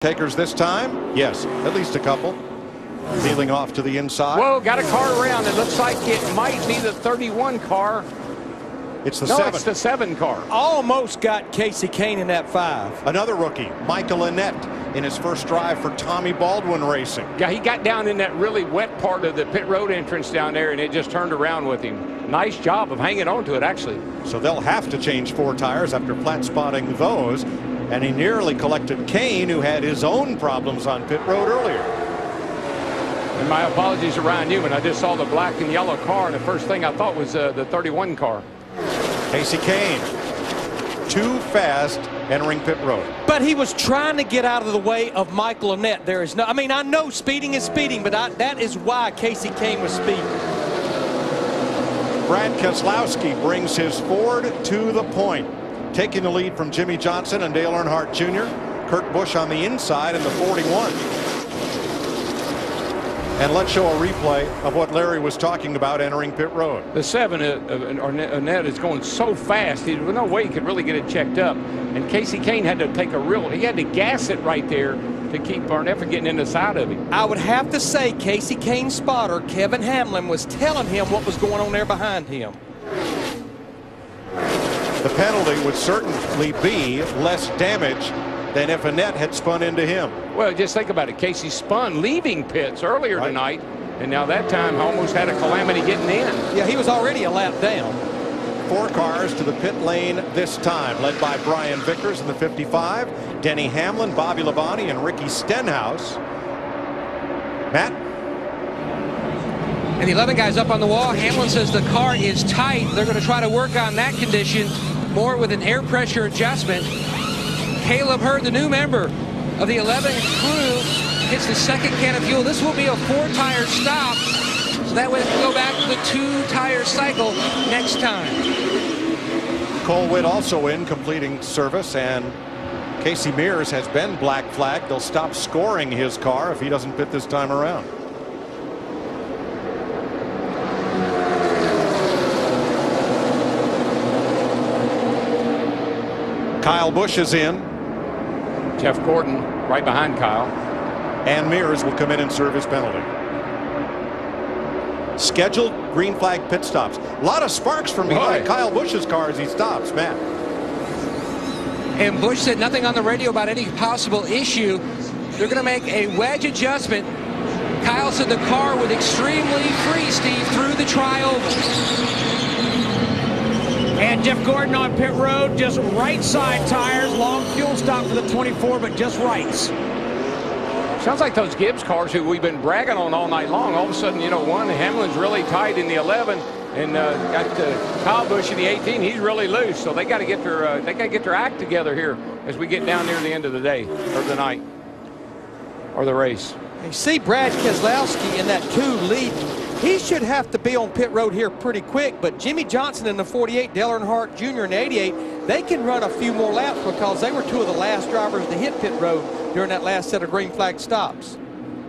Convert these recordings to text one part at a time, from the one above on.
Takers this time? Yes, at least a couple. Peeling off to the inside. Whoa, got a car around. It looks like it might be the 31 car. It's the no, 7. It's the 7 car. Almost got Kasey Kahne in that 5. Another rookie, Michael Annett, in his first drive for Tommy Baldwin Racing. Yeah, he got down in that really wet part of the pit road entrance down there, and it just turned around with him. Nice job of hanging on to it, actually. So they'll have to change 4 tires after flat spotting those. And he nearly collected Kahne, who had his own problems on pit road earlier. And my apologies to Ryan Newman. I just saw the black and yellow car, and the first thing I thought was the 31 car. Kasey Kahne, too fast entering pit road. But he was trying to get out of the way of Michael Annett. There is no, I mean, I know speeding is speeding, but that is why Kasey Kahne was speeding. Brad Keselowski brings his Ford to the point, taking the lead from Jimmy Johnson and Dale Earnhardt Jr. Kurt Busch on the inside in the 41. And let's show a replay of what Larry was talking about entering pit road. The 7, Annett, is going so fast. There was no way he could really get it checked up. And Kasey Kahne had to take he had to gas it right there to keep Arnett from getting in the side of him. I would have to say Kasey Kahne's spotter, Kevin Hamlin, was telling him what was going on there behind him. The penalty would certainly be less damage than if Annett had spun into him. Well, just think about it. Kasey spun leaving pits earlier tonight, and now that time almost had a calamity getting in. Yeah, he was already a lap down. 4 cars to the pit lane this time, led by Brian Vickers in the 55, Denny Hamlin, Bobby Labonte, and Ricky Stenhouse. Matt? And the 11 guys up on the wall. Hamlin says the car is tight. They're going to try to work on that condition more with an air pressure adjustment. Caleb Hurd, the new member of the 11 crew, hits the second can of fuel. This will be a 4-tire stop, so that way we can go back to the 2-tire cycle next time. Cole Witt also in, completing service, and Casey Mears has been black flagged. They'll stop scoring his car if he doesn't pit this time around. Kyle Busch is in. Jeff Gordon right behind Kyle. And Mears will come in and serve his penalty. Scheduled green flag pit stops. A lot of sparks from behind Kyle Busch's car as he stops, Matt. And Busch said nothing on the radio about any possible issue. They're going to make a wedge adjustment. Kyle said the car would extremely free, Steve, through the tri-oval. And Jeff Gordon on pit road, just right side tires, long fuel stop for the 24, but just rights. Sounds like those Gibbs cars who we've been bragging on all night long. All of a sudden, you know, Hamlin's really tight in the 11, and got Kyle Busch in the 18. He's really loose, so they got to get their act together here as we get down near the end of the day or the night or the race. You see Brad Keselowski in that 2 lead. He should have to be on pit road here pretty quick, but Jimmy Johnson in the 48, Dale Earnhardt Jr. in the 88, they can run a few more laps because they were 2 of the last drivers to hit pit road during that last set of green flag stops.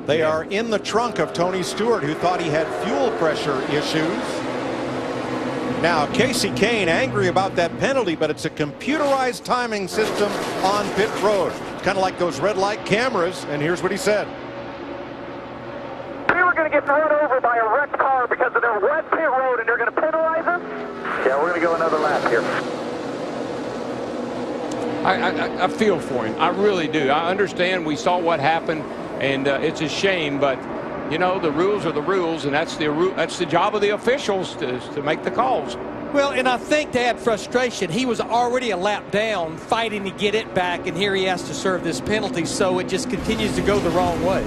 They are in the trunk of Tony Stewart, who thought he had fuel pressure issues. Now Kasey Kahne angry about that penalty, but it's a computerized timing system on pit road. It's kind of like those red light cameras, and here's what he said. We were going to get run over by a wrecked car because of their wet pit road, and they're going to penalize us? Yeah, we're going to go another lap here. I feel for him. I really do. I understand we saw what happened, and it's a shame, but you know, the rules are the rules, and that's the job of the officials to make the calls. Well, and I think to add frustration, he was already a lap down fighting to get it back, and here he has to serve this penalty, so it just continues to go the wrong way.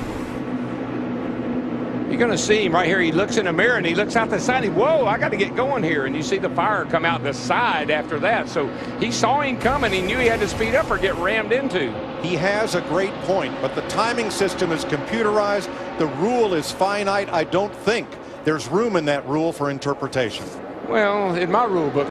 You're going to see him right here. He looks in the mirror and he looks out the side. Whoa, I got to get going here. And you see the fire come out the side after that. So he saw him coming. He knew he had to speed up or get rammed into. He has a great point, but the timing system is computerized. The rule is finite. I don't think there's room in that rule for interpretation. Well, in my rule book,